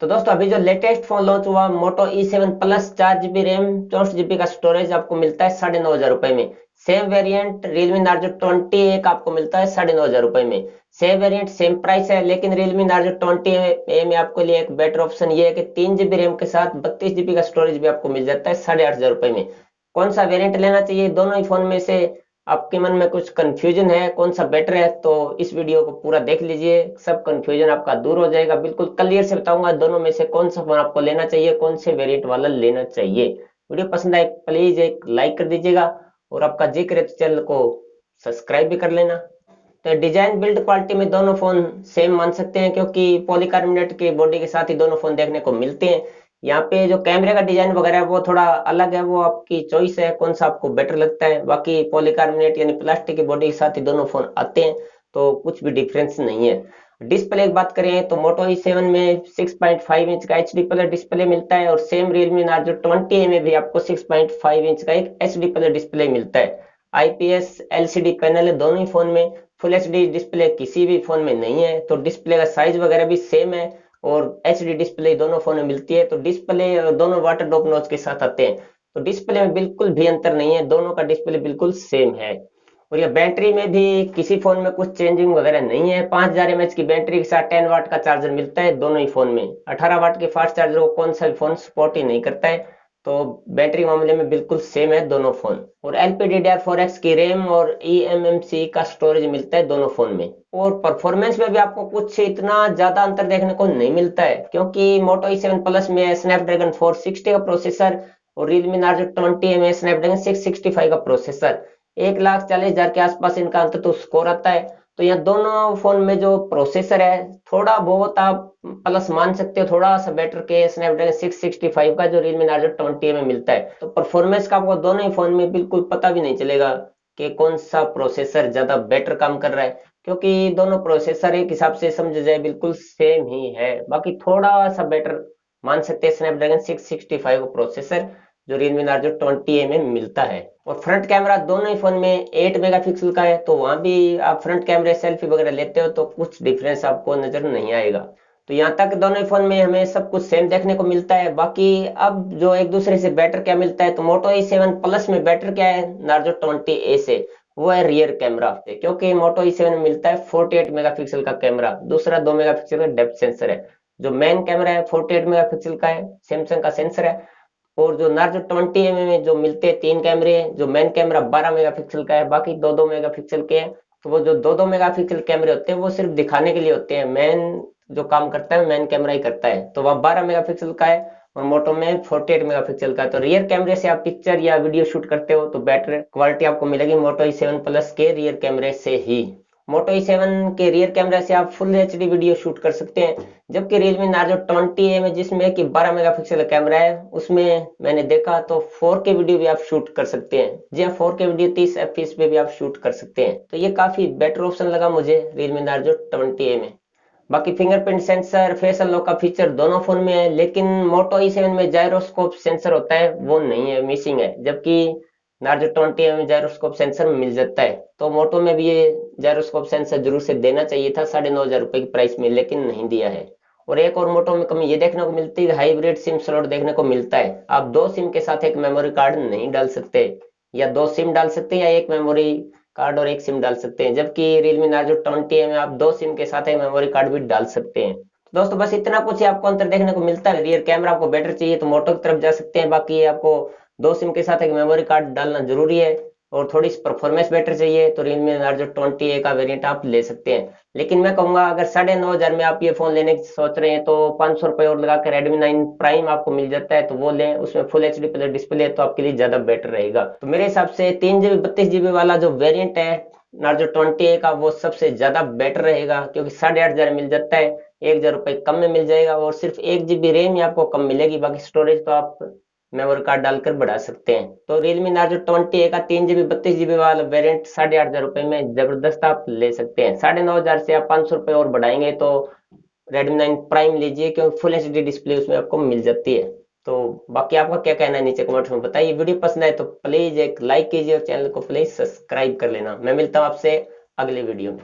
तो दोस्तों अभी जो लेटेस्ट फोन लॉन्च हुआ मोटो E7 plus 4 GB RAM 64 GB का स्टोरेज आपको मिलता है 9,500 रुपए में। Same variant Realme Narzo 20A का आपको मिलता है 9,500 रुपए में। सेम वेरिएंट सेम प्राइस है, लेकिन Realme Narzo 20A में आपके लिए एक बेटर ऑप्शन ये है कि 3 GB रैम के साथ 32 GB का स्टोरेज भी आपको मिल जाता है 8,500 रुपए में। कौन सा वेरिएंट लेना चाहिए दोनों ही फोन में से? आपके मन में कुछ कंफ्यूजन है कौन सा बेटर है, तो इस वीडियो को पूरा देख लीजिए, सब कंफ्यूजन आपका दूर हो जाएगा। बिल्कुल क्लियर से बताऊंगा दोनों में से कौन सा फोन आपको लेना चाहिए, कौन से वेरिएंट वाला लेना चाहिए। वीडियो पसंद आए प्लीज एक लाइक कर दीजिएगा, और आपका जिक्र है तो चैनल को सब्सक्राइब भी कर लेना। तो डिजाइन बिल्ड क्वालिटी में दोनों फोन सेम मान सकते हैं, क्योंकि पॉलीकार्बोनेट की बॉडी के साथ ही दोनों फोन देखने को मिलते हैं। यहाँ पे जो कैमरे का डिजाइन वगैरह है वो थोड़ा अलग है, वो आपकी चॉइस है कौन सा आपको बेटर लगता है। बाकी पॉलीकार्बोनेट यानी प्लास्टिक की बॉडी के साथ ही दोनों फोन आते हैं, तो कुछ भी डिफरेंस नहीं है। डिस्प्ले की बात करें तो मोटो E7 में 6.5 इंच का एच डी प्लस डिस्प्ले मिलता है, और सेम रियलमी नार्जो 20 में भी आपको 6.5 इंच का एक एच डी प्लस डिस्प्ले मिलता है। आईपीएस एलसीडी पैनल है दोनों ही फोन में। फुल एचडी डिस्प्ले किसी भी फोन में नहीं है, तो डिस्प्ले का साइज वगैरह भी सेम है, और एचडी डिस्प्ले दोनों फोन में मिलती है। तो डिस्प्ले दोनों वाटर ड्रॉप नॉच के साथ आते हैं, तो डिस्प्ले में बिल्कुल भी अंतर नहीं है, दोनों का डिस्प्ले बिल्कुल सेम है। और ये बैटरी में भी किसी फोन में कुछ चेंजिंग वगैरह नहीं है। 5000 mAh की बैटरी के साथ 10 वाट का चार्जर मिलता है दोनों ही फोन में। 18 वाट के फास्ट चार्जर को कौन सा भी फोन सपोर्ट ही नहीं करता है, तो बैटरी मामले में बिल्कुल सेम है दोनों फोन। और LPDDR4X की रैम और eMMC का स्टोरेज मिलता है दोनों फोन में। और परफॉर्मेंस में भी आपको कुछ इतना ज्यादा अंतर देखने को नहीं मिलता है, क्योंकि मोटो E7 प्लस में स्नैपड्रैगन 460 का प्रोसेसर, और Realme Narzo 20 में स्नैपड्रैगन 665 का प्रोसेसर। 1,40,000 के आसपास इनका अंत तो स्कोर आता है। तो यहाँ दोनों फोन में जो प्रोसेसर है थोड़ा बहुत आप प्लस मान सकते हो, थोड़ा सा बेटर के स्नैपड्रैगन 665 का जो Realme Narzo 20 में मिलता है। तो परफॉर्मेंस का आपको दोनों ही फोन में बिल्कुल पता भी नहीं चलेगा कि कौन सा प्रोसेसर ज्यादा बेटर काम कर रहा है, क्योंकि दोनों प्रोसेसर एक हिसाब से समझ जाए बिल्कुल सेम ही है। बाकी थोड़ा सा बेटर मान सकते हैं स्नैपड्रैगन 665 का प्रोसेसर जो Realme Narzo 20 में मिलता है। और फ्रंट कैमरा दोनों ही फोन में 8 मेगापिक्सल का है, तो वहां भी आप फ्रंट कैमरे सेल्फी वगैरह लेते हो तो कुछ डिफरेंस आपको नजर नहीं आएगा। तो यहाँ तक दोनों ही फोन में हमें सब कुछ सेम देखने को मिलता है। बाकी अब जो एक दूसरे से बेटर क्या मिलता है, तो मोटो E7 प्लस में बेटर क्या है नार्जो 20A से, वो है रियर कैमरा। क्योंकि मोटो E7 में मिलता है 48 मेगापिक्सल का कैमरा, दूसरा 2 मेगापिक्सल का डेप्थ सेंसर है। जो मेन कैमरा है 48 मेगापिक्सल का है, सैमसंग का सेंसर है। और जो नार्जो 20 में जो मिलते हैं तीन कैमरे हैं, जो मेन कैमरा 12 मेगापिक्सल का है, बाकी दो दो मेगापिक्सल के हैं। तो वो जो दो दो मेगापिक्सल कैमरे होते हैं वो सिर्फ दिखाने के लिए होते हैं, मेन जो काम करता है मेन कैमरा ही करता है। तो वह 12 मेगापिक्सल का है, और मोटो में 48 मेगापिक्सल का है। तो रियर कैमरे से आप पिक्चर या वीडियो शूट करते हो तो बेटर क्वालिटी आपको मिलेगी मोटो E7 प्लस के रियर कैमरे से ही। मोटो E7 के रियर कैमरा से आप फुल एचडी वीडियो शूट कर सकते हैं, जबकि Realme Narzo 20A में जिसमें कि 12 मेगापिक्सल का कैमरा है, उसमें मैंने देखा तो 4K वीडियो भी आप शूट कर सकते हैं। जी हाँ, 4K वीडियो 30 FPS पे भी आप शूट कर सकते हैं। तो ये काफी बेटर ऑप्शन लगा मुझे Realme Narzo 20A में। बाकी फिंगरप्रिंट सेंसर फेस अनलॉक का फीचर दोनों फोन में है, लेकिन मोटो E7 में जायरोस्कोप सेंसर होता है वो नहीं है, मिसिंग है, जबकि नार्जो 20 में जायरोस्कोप सेंसर मिल जाता है। तो मोटो में भी ये जायरोस्कोप सेंसर जरूर से देना चाहिए था 9,500 रुपए की प्राइस में, लेकिन नहीं दिया है। और एक और मोटो में कमी ये देखने को मिलती है, हाइब्रिड सिम स्लॉट देखने को मिलता है। आप दो सिम के साथ एक मेमोरी कार्ड नहीं डाल सकते, या दो सिम डाल सकते हैं, या एक मेमोरी कार्ड और एक सिम डाल सकते हैं, जबकि Realme Narzo 20 में आप दो सिम के साथ एक मेमोरी कार्ड भी डाल सकते हैं। तो दोस्तों बस इतना कुछ ही आपको अंतर देखने को मिलता है। रियर कैमरा आपको बेटर चाहिए तो मोटो की तरफ जा सकते हैं, बाकी आपको दो सिम के साथ एक मेमोरी कार्ड डालना जरूरी है। और थोड़ी परफॉर्मेंस बेटर चाहिए तो Realme Narzo 20A का वेरिएंट आप ले सकते हैं। लेकिन मैं कहूंगा अगर 9,500 में आप ये फोन लेने की सोच रहे हैं तो 500 रुपये और लगा कर Redmi 9 प्राइम आपको मिल जाता है, तो वो लें, उसमें फुल एचडी प्लस डिस्प्ले है, तो आपके लिए ज्यादा बेटर रहेगा। तो मेरे हिसाब से 3 GB 32 GB वाला जो वेरिएंट है नार्जो 20A का वो सबसे ज्यादा बेटर रहेगा, क्योंकि 8,500 मिल जाता है, 1,000 रुपये कम में मिल जाएगा, और सिर्फ 1 GB रैम ही आपको कम मिलेगी, बाकी स्टोरेज तो आप मेमोरी कार्ड डालकर बढ़ा सकते हैं। तो Realme Narzo 20A का 3 GB 32 GB वाला वेरिएंट 8,500 रुपये में जबरदस्त आप ले सकते हैं। 9,500 से आप 500 रुपये और बढ़ाएंगे तो Redmi 9 प्राइम लीजिए, क्योंकि फुल एचडी डिस्प्ले उसमें आपको मिल जाती है। तो बाकी आपका क्या कहना है नीचे कमेंट्स में बताइए। वीडियो पसंद आए तो प्लीज एक लाइक कीजिए, और चैनल को प्लीज सब्सक्राइब कर लेना। मैं मिलता हूँ आपसे अगले वीडियो में।